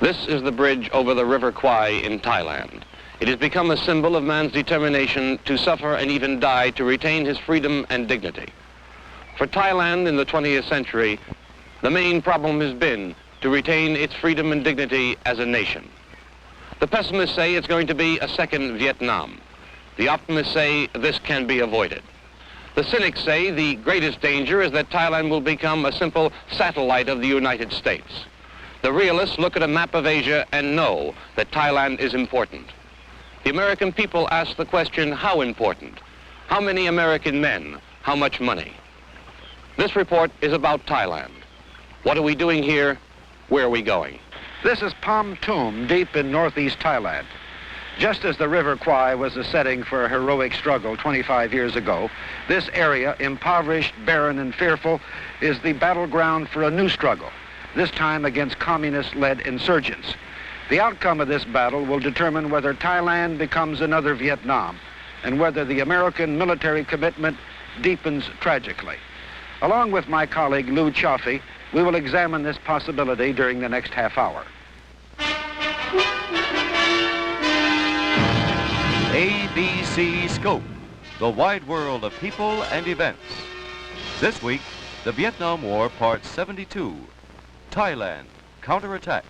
This is the bridge over the River Kwai in Thailand. It has become a symbol of man's determination to suffer and even die to retain his freedom and dignity. For Thailand in the 20th century, the main problem has been to retain its freedom and dignity as a nation. The pessimists say it's going to be a second Vietnam. The optimists say this can be avoided. The cynics say the greatest danger is that Thailand will become a simple satellite of the United States. The realists look at a map of Asia and know that Thailand is important. The American people ask the question, how important? How many American men? How much money? This report is about Thailand. What are we doing here? Where are we going? This is Pom Tum, deep in northeast Thailand. Just as the River Kwai was the setting for a heroic struggle 25 years ago, this area, impoverished, barren, and fearful, is the battleground for a new struggle, this time against communist-led insurgents. The outcome of this battle will determine whether Thailand becomes another Vietnam and whether the American military commitment deepens tragically. Along with my colleague Lou Chaffee, we will examine this possibility during the next half hour. ABC Scope, the wide world of people and events. This week, the Vietnam War, Part 72, Thailand, Counterattack.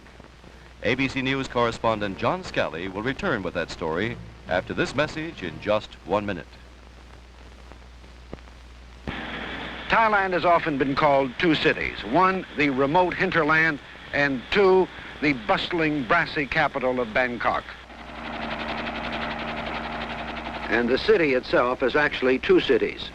ABC News correspondent John Scally will return with that story after this message in just 1 minute. Thailand has often been called two cities. One, the remote hinterland, and two, the bustling, brassy capital of Bangkok. And the city itself is actually two cities.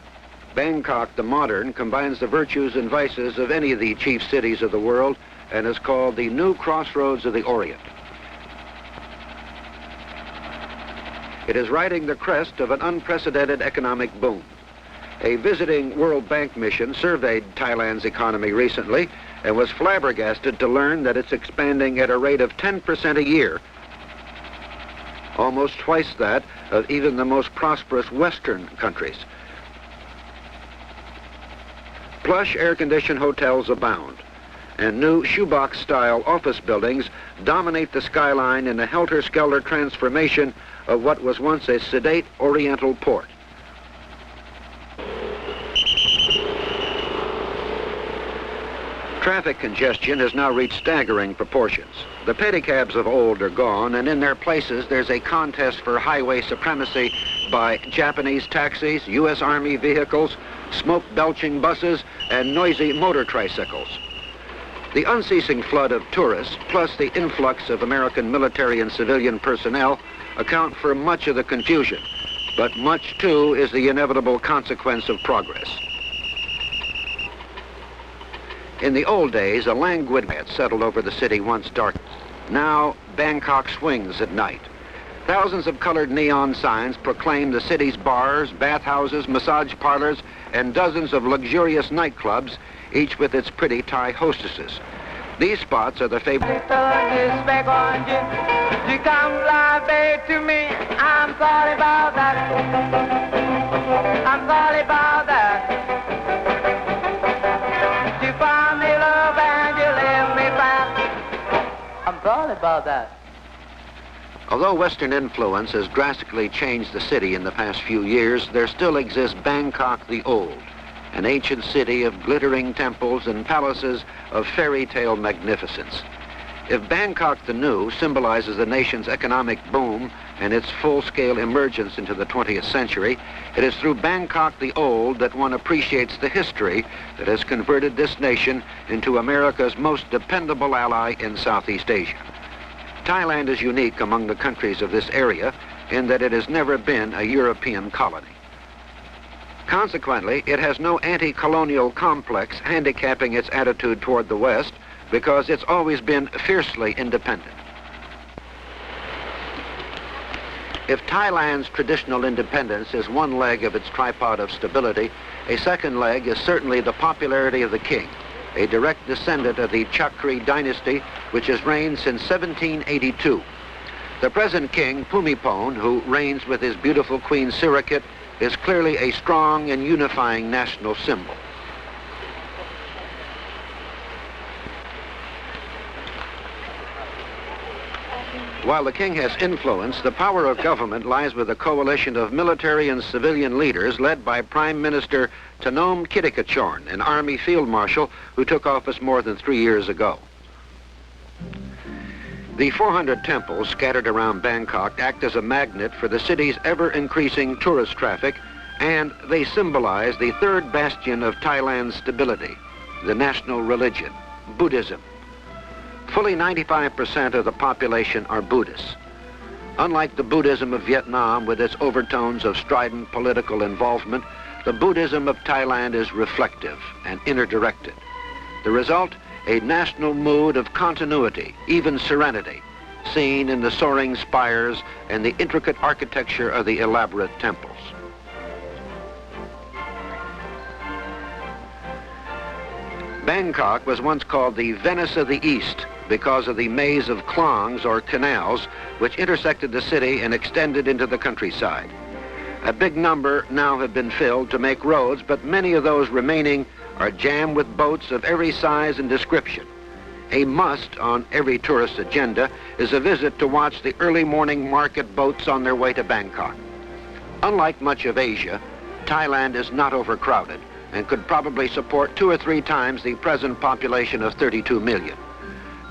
Bangkok, the modern, combines the virtues and vices of any of the chief cities of the world and is called the new crossroads of the Orient. It is riding the crest of an unprecedented economic boom. A visiting World Bank mission surveyed Thailand's economy recently and was flabbergasted to learn that it's expanding at a rate of 10% a year, almost twice that of even the most prosperous Western countries. Plush air-conditioned hotels abound, and new shoebox-style office buildings dominate the skyline in a helter-skelter transformation of what was once a sedate oriental port. Traffic congestion has now reached staggering proportions. The pedicabs of old are gone, and in their places there's a contest for highway supremacy by Japanese taxis, U.S. Army vehicles, smoke-belching buses, and noisy motor tricycles. The unceasing flood of tourists, plus the influx of American military and civilian personnel, account for much of the confusion, but much, too, is the inevitable consequence of progress. In the old days, a languid had settled over the city once dark. Now, Bangkok swings at night. Thousands of colored neon signs proclaim the city's bars, bathhouses, massage parlors, and dozens of luxurious nightclubs, each with its pretty Thai hostesses. These spots are the favorite. You come fly back to me. I'm sorry about that. I'm sorry about that. You found me love and you left me back. I'm sorry about that. Although Western influence has drastically changed the city in the past few years, there still exists Bangkok the Old, an ancient city of glittering temples and palaces of fairy tale magnificence. If Bangkok the New symbolizes the nation's economic boom and its full-scale emergence into the 20th century, it is through Bangkok the Old that one appreciates the history that has converted this nation into America's most dependable ally in Southeast Asia. Thailand is unique among the countries of this area in that it has never been a European colony. Consequently, it has no anti-colonial complex handicapping its attitude toward the West because it's always been fiercely independent. If Thailand's traditional independence is one leg of its tripod of stability, a second leg is certainly the popularity of the king, a direct descendant of the Chakri dynasty, which has reigned since 1782. The present king, Bhumibol, who reigns with his beautiful queen Sirikit, is clearly a strong and unifying national symbol. While the king has influence, the power of government lies with a coalition of military and civilian leaders led by Prime Minister Tanom Kittikachorn, an army field marshal who took office more than 3 years ago. The 400 temples scattered around Bangkok act as a magnet for the city's ever-increasing tourist traffic, and they symbolize the third bastion of Thailand's stability, the national religion, Buddhism. Fully 95% of the population are Buddhists. Unlike the Buddhism of Vietnam with its overtones of strident political involvement, the Buddhism of Thailand is reflective and inner-directed. The result, a national mood of continuity, even serenity, seen in the soaring spires and the intricate architecture of the elaborate temples. Bangkok was once called the Venice of the East because of the maze of klongs, or canals, which intersected the city and extended into the countryside. A big number now have been filled to make roads, but many of those remaining are jammed with boats of every size and description. A must on every tourist agenda is a visit to watch the early morning market boats on their way to Bangkok. Unlike much of Asia, Thailand is not overcrowded and could probably support 2 or 3 times the present population of 32 million.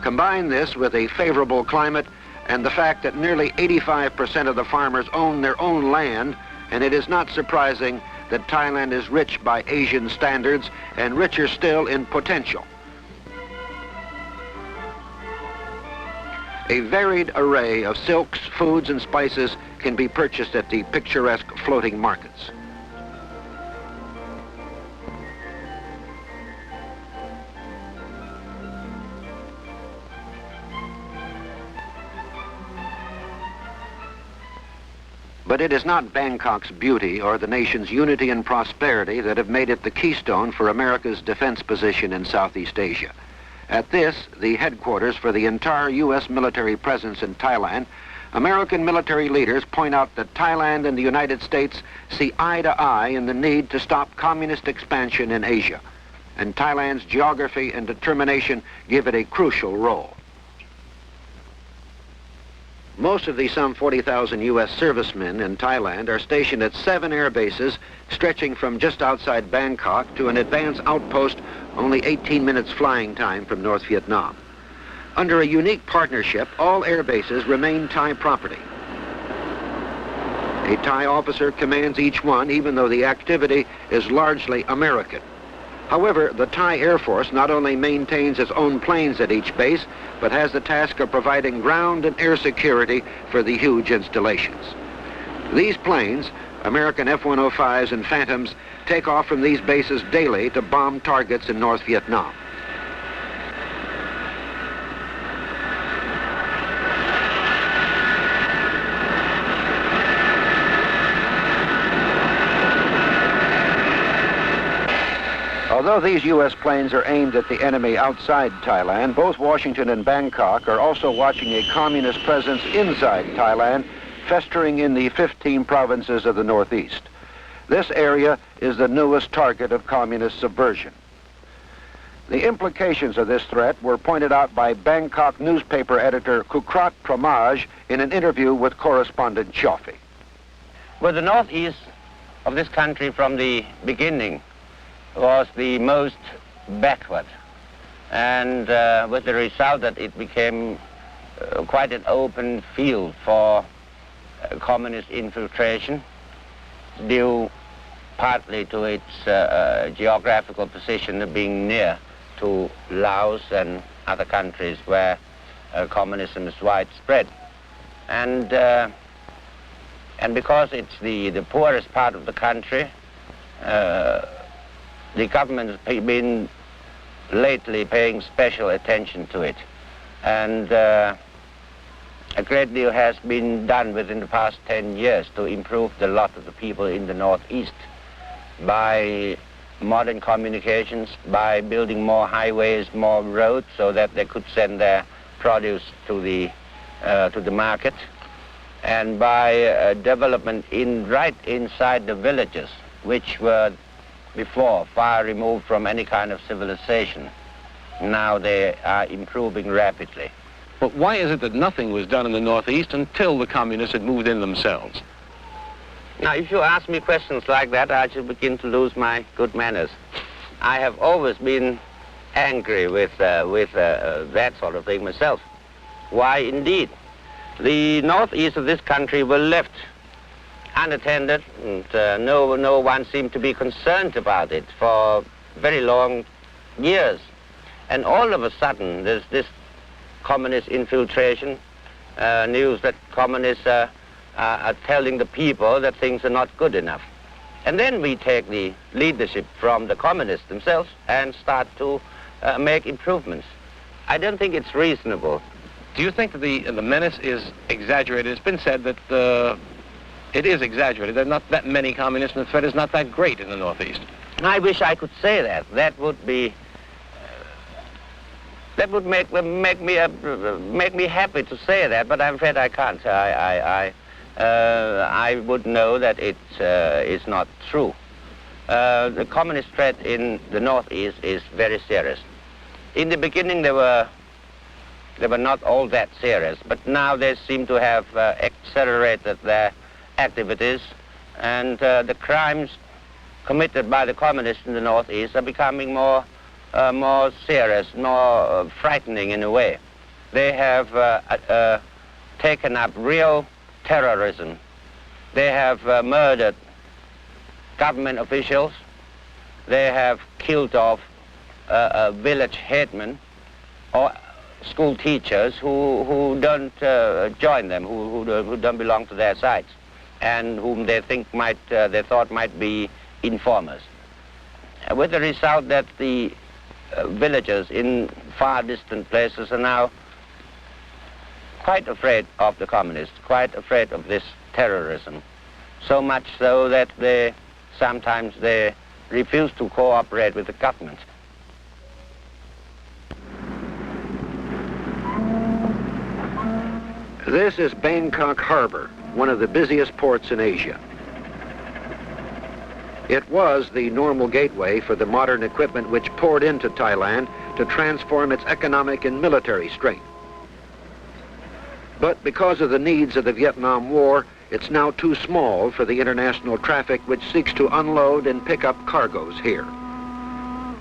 Combine this with a favorable climate and the fact that nearly 85% of the farmers own their own land, and it is not surprising that Thailand is rich by Asian standards and richer still in potential. A varied array of silks, foods, and spices can be purchased at the picturesque floating markets. But it is not Bangkok's beauty or the nation's unity and prosperity that have made it the keystone for America's defense position in Southeast Asia. At this, the headquarters for the entire U.S. military presence in Thailand, American military leaders point out that Thailand and the United States see eye to eye in the need to stop communist expansion in Asia, and Thailand's geography and determination give it a crucial role. Most of the some 40,000 U.S. servicemen in Thailand are stationed at 7 air bases stretching from just outside Bangkok to an advanced outpost only 18 minutes flying time from North Vietnam. Under a unique partnership, all air bases remain Thai property. A Thai officer commands each one, even though the activity is largely American. However, the Thai Air Force not only maintains its own planes at each base, but has the task of providing ground and air security for the huge installations. These planes, American F-105s and Phantoms, take off from these bases daily to bomb targets in North Vietnam. Although these U.S. planes are aimed at the enemy outside Thailand, both Washington and Bangkok are also watching a communist presence inside Thailand, festering in the 15 provinces of the Northeast. This area is the newest target of communist subversion. The implications of this threat were pointed out by Bangkok newspaper editor Kukrat Pramaj in an interview with correspondent Chaffee. Well, the northeast of this country from the beginning was the most backward, and with the result that it became quite an open field for communist infiltration, due partly to its geographical position of being near to Laos and other countries where communism is widespread. And because it's the poorest part of the country, the government has been lately paying special attention to it. And a great deal has been done within the past 10 years to improve the lot of the people in the Northeast by modern communications, by building more highways, more roads, so that they could send their produce to the market, and by development right inside the villages, which were before far removed from any kind of civilization. Now they are improving rapidly. But why is it that nothing was done in the Northeast until the communists had moved in themselves? Now, if you ask me questions like that, I should begin to lose my good manners. I have always been angry with that sort of thing myself. Why, indeed, the northeast of this country were left unattended, and no one seemed to be concerned about it for very long years. And all of a sudden, there's this communist infiltration, news that communists are telling the people that things are not good enough. And then we take the leadership from the communists themselves and start to make improvements. I don't think it's reasonable. Do you think that the menace is exaggerated? It's been said that it is exaggerated. There are not that many communists, and the threat is not that great in the Northeast. I wish I could say that. That would be. That would make me happy to say that, but I'm afraid I can't. I would know that it is not true. The communist threat in the Northeast is very serious. In the beginning, they were not all that serious, but now they seem to have accelerated their activities, and the crimes committed by the communists in the Northeast are becoming more serious, more frightening in a way. They have taken up real terrorism. They have murdered government officials. They have killed off village headmen or school teachers who don't join them, who don't belong to their sides, and whom they thought might be informers. With the result that the villagers in far distant places are now quite afraid of the communists, quite afraid of this terrorism, so much so that sometimes they refuse to cooperate with the government. This is Bangkok Harbor, one of the busiest ports in Asia. It was the normal gateway for the modern equipment which poured into Thailand to transform its economic and military strength. But because of the needs of the Vietnam War, it's now too small for the international traffic which seeks to unload and pick up cargoes here.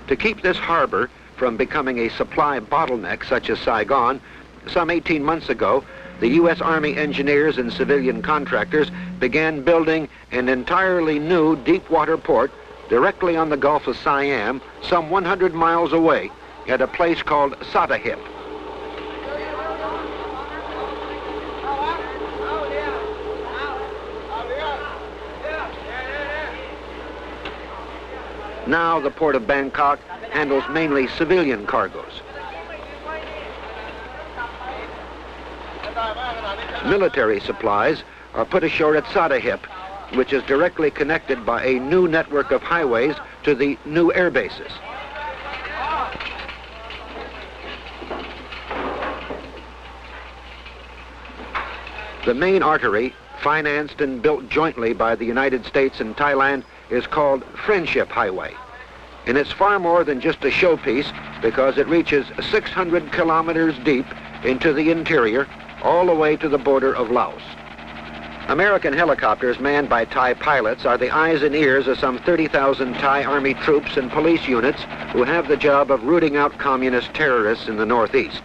To keep this harbor from becoming a supply bottleneck such as Saigon, some 18 months ago, the U.S. Army engineers and civilian contractors began building an entirely new deep-water port directly on the Gulf of Siam, some 100 miles away, at a place called Satahip. Now the port of Bangkok handles mainly civilian cargoes. Military supplies are put ashore at Satahip, which is directly connected by a new network of highways to the new air bases. The main artery, financed and built jointly by the United States and Thailand, is called Friendship Highway. And it's far more than just a showpiece because it reaches 600 kilometers deep into the interior, all the way to the border of Laos. American helicopters manned by Thai pilots are the eyes and ears of some 30,000 Thai Army troops and police units who have the job of rooting out communist terrorists in the Northeast.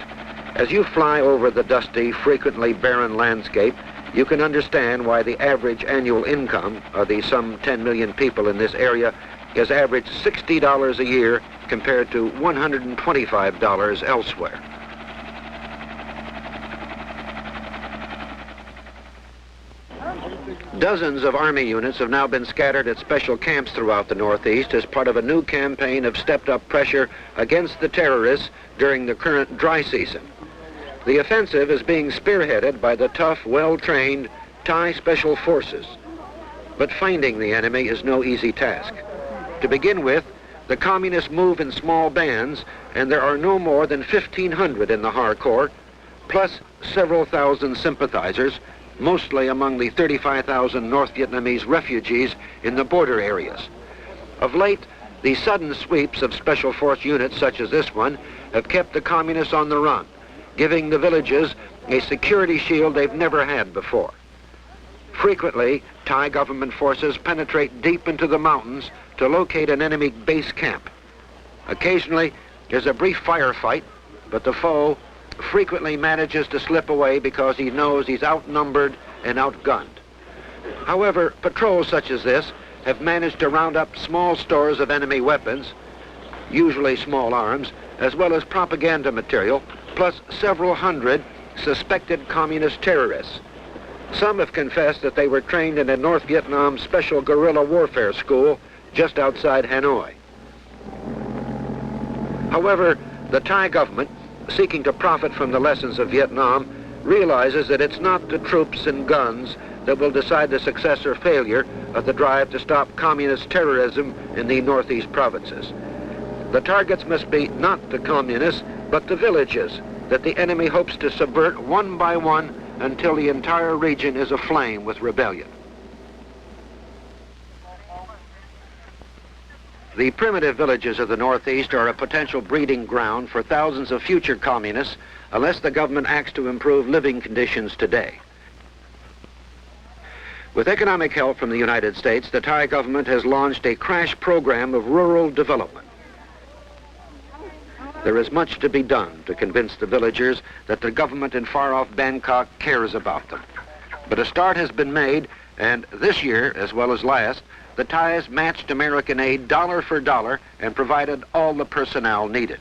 As you fly over the dusty, frequently barren landscape, you can understand why the average annual income of the some 10 million people in this area is average $60 a year compared to $125 elsewhere. Dozens of Army units have now been scattered at special camps throughout the Northeast as part of a new campaign of stepped-up pressure against the terrorists during the current dry season. The offensive is being spearheaded by the tough, well-trained Thai Special Forces. But finding the enemy is no easy task. To begin with, the communists move in small bands, and there are no more than 1,500 in the Har Corps, plus several thousand sympathizers, mostly among the 35,000 North Vietnamese refugees in the border areas. Of late, the sudden sweeps of special force units such as this one have kept the communists on the run, giving the villages a security shield they've never had before. Frequently, Thai government forces penetrate deep into the mountains to locate an enemy base camp. Occasionally, there's a brief firefight, but the foe frequently manages to slip away because he knows he's outnumbered and outgunned. However, patrols such as this have managed to round up small stores of enemy weapons, usually small arms, as well as propaganda material, plus several hundred suspected communist terrorists. Some have confessed that they were trained in a North Vietnam special guerrilla warfare school just outside Hanoi. However, the Thai government, seeking to profit from the lessons of Vietnam, realizes that it's not the troops and guns that will decide the success or failure of the drive to stop communist terrorism in the northeast provinces. The targets must be not the communists, but the villages that the enemy hopes to subvert one by one until the entire region is aflame with rebellion. The primitive villages of the Northeast are a potential breeding ground for thousands of future communists unless the government acts to improve living conditions today. With economic help from the United States, the Thai government has launched a crash program of rural development. There is much to be done to convince the villagers that the government in far-off Bangkok cares about them. But a start has been made, and this year, as well as last, the Thais matched American aid dollar for dollar and provided all the personnel needed.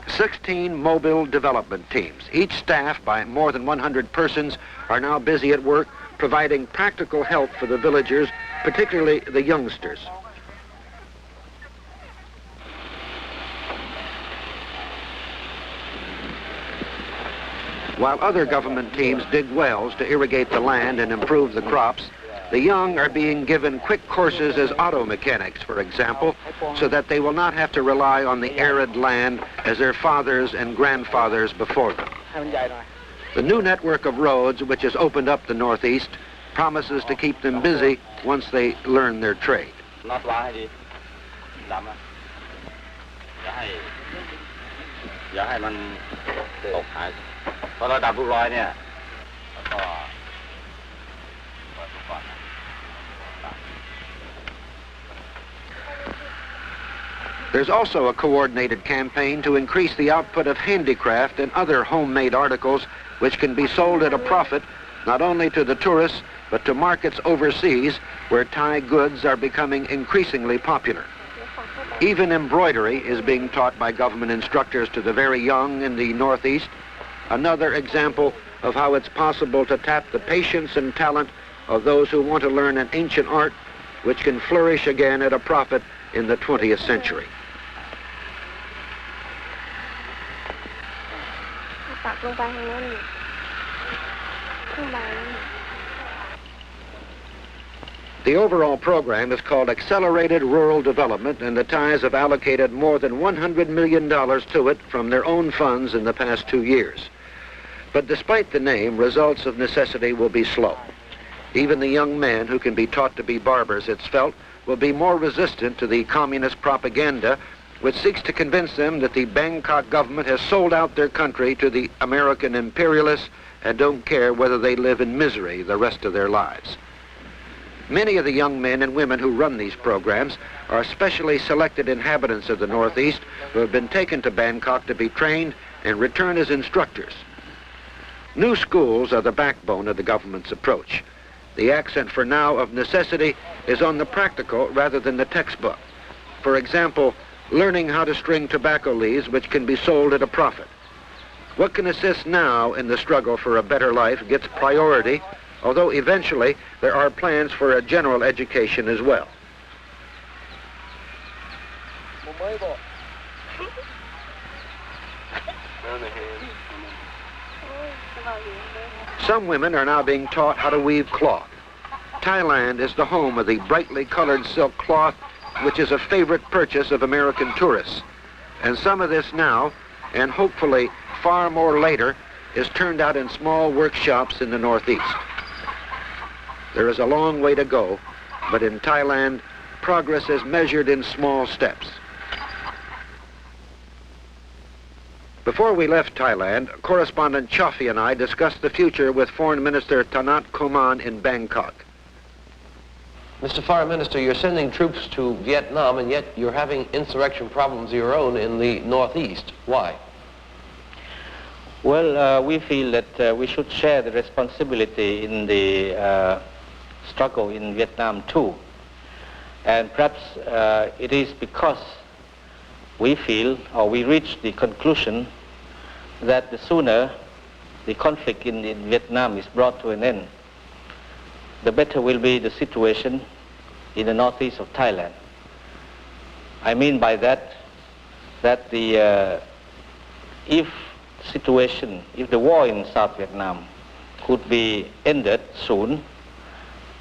16 mobile development teams, each staffed by more than 100 persons, are now busy at work providing practical help for the villagers, particularly the youngsters. While other government teams dig wells to irrigate the land and improve the crops, the young are being given quick courses as auto mechanics, for example, so that they will not have to rely on the arid land as their fathers and grandfathers before them. The new network of roads, which has opened up the Northeast, promises to keep them busy once they learn their trade. There's also a coordinated campaign to increase the output of handicraft and other homemade articles which can be sold at a profit not only to the tourists but to markets overseas where Thai goods are becoming increasingly popular. Even embroidery is being taught by government instructors to the very young in the Northeast, another example of how it's possible to tap the patience and talent of those who want to learn an ancient art which can flourish again at a profit in the 20th century. The overall program is called Accelerated Rural Development, and the Thais have allocated more than $100 million to it from their own funds in the past 2 years. But despite the name, results of necessity will be slow. Even the young men who can be taught to be barbers, it's felt, will be more resistant to the communist propaganda which seeks to convince them that the Bangkok government has sold out their country to the American imperialists and don't care whether they live in misery the rest of their lives. Many of the young men and women who run these programs are specially selected inhabitants of the Northeast who have been taken to Bangkok to be trained and return as instructors. New schools are the backbone of the government's approach. The accent for now of necessity is on the practical rather than the textbook. For example, learning how to string tobacco leaves which can be sold at a profit. What can assist now in the struggle for a better life gets priority, although eventually there are plans for a general education as well. Some women are now being taught how to weave cloth. Thailand is the home of the brightly colored silk cloth, which is a favorite purchase of American tourists. And some of this now, and hopefully far more later, is turned out in small workshops in the Northeast. There is a long way to go, but in Thailand, progress is measured in small steps. Before we left Thailand, correspondent Chaffee and I discussed the future with Foreign Minister Tanat Kuman in Bangkok. Mr. Foreign Minister, you're sending troops to Vietnam, and yet you're having insurrection problems of your own in the Northeast. Why? Well, we feel that we should share the responsibility in the struggle in Vietnam too. And perhaps it is because we feel, or we reach the conclusion, that the sooner the conflict in Vietnam is brought to an end, the better will be the situation in the northeast of Thailand. I mean by that if the war in South Vietnam could be ended soon,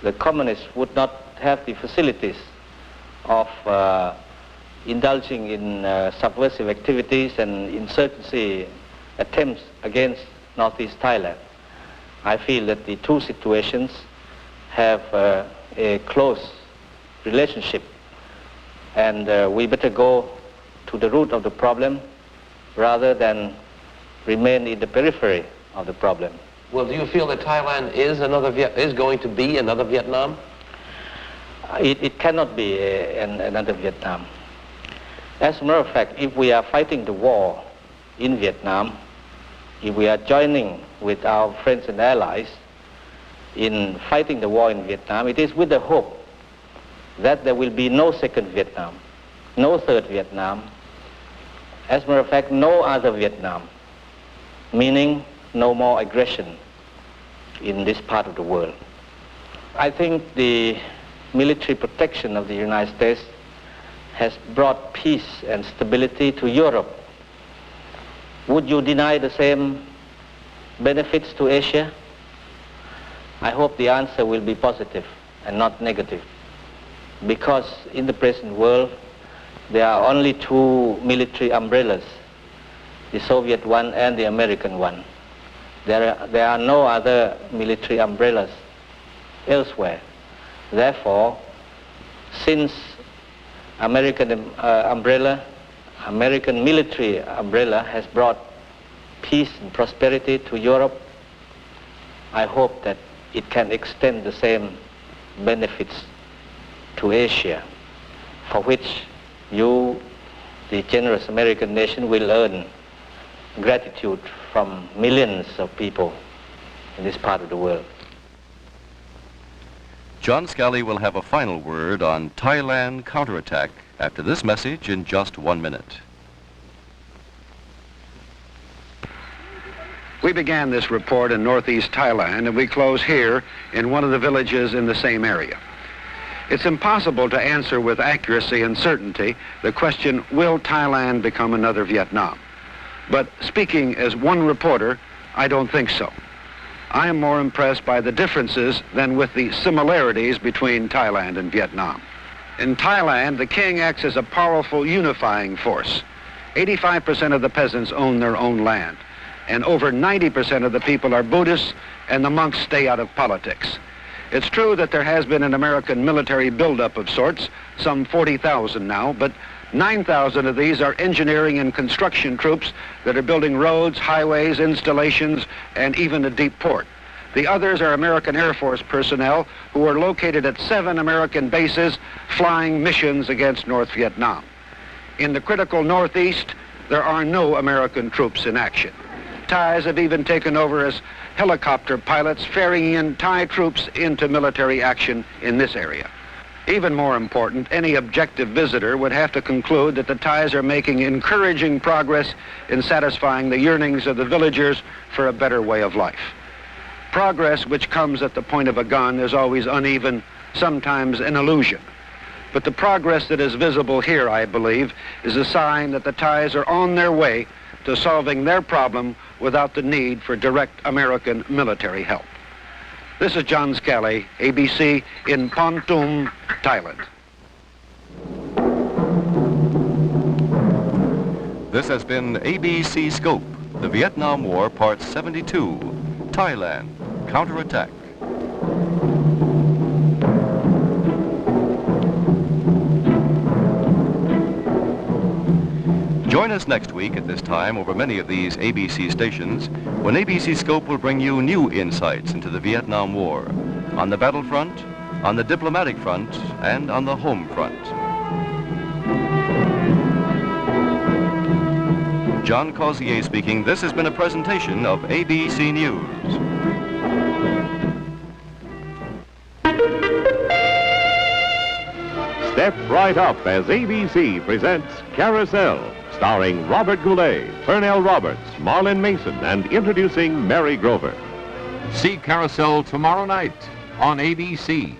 the communists would not have the facilities of indulging in subversive activities and insurgency attempts against northeast Thailand. I feel that the two situations have a close relationship, and we better go to the root of the problem rather than remain in the periphery of the problem. Well, do you feel that Thailand is going to be another Vietnam? It cannot be another Vietnam. As a matter of fact, if we are fighting the war in Vietnam, if we are joining with our friends and allies in fighting the war in Vietnam, it is with the hope that there will be no second Vietnam, no third Vietnam. As a matter of fact, no other Vietnam, meaning no more aggression in this part of the world. I think the military protection of the United States has brought peace and stability to Europe. Would you deny the same benefits to Asia? I hope the answer will be positive and not negative, because in the present world there are only two military umbrellas, the Soviet one and the American one. There are no other military umbrellas elsewhere. Therefore, since American military umbrella has brought peace and prosperity to Europe, I hope that it can extend the same benefits to Asia, for which you, the generous American nation, will earn gratitude from millions of people in this part of the world. John Scally will have a final word on Thailand counterattack after this message in just 1 minute. We began this report in northeast Thailand, and we close here in one of the villages in the same area. It's impossible to answer with accuracy and certainty the question, will Thailand become another Vietnam? But speaking as one reporter, I don't think so. I am more impressed by the differences than with the similarities between Thailand and Vietnam. In Thailand, the king acts as a powerful unifying force. 85% of the peasants own their own land, and over 90% of the people are Buddhists, and the monks stay out of politics. It's true that there has been an American military buildup of sorts, some 40,000 now, but 9,000 of these are engineering and construction troops that are building roads, highways, installations, and even a deep port. The others are American Air Force personnel who are located at 7 American bases flying missions against North Vietnam. In the critical Northeast, there are no American troops in action. Thais have even taken over as helicopter pilots, ferrying in Thai troops into military action in this area. Even more important, any objective visitor would have to conclude that the Thais are making encouraging progress in satisfying the yearnings of the villagers for a better way of life. Progress which comes at the point of a gun is always uneven, sometimes an illusion. But the progress that is visible here, I believe, is a sign that the Thais are on their way to solving their problem without the need for direct American military help. This is John Scally, ABC, in Pon Tum, Thailand. This has been ABC Scope, the Vietnam War, Part 72, Thailand, Counterattack. Join us us next week at this time over many of these ABC stations when ABC Scope will bring you new insights into the Vietnam War, on the battlefront, on the diplomatic front, and on the home front. John Causier speaking. This has been a presentation of ABC News. Step right up as ABC presents Carousel, starring Robert Goulet, Pernell Roberts, Marlon Mason, and introducing Mary Grover. See Carousel tomorrow night on ABC.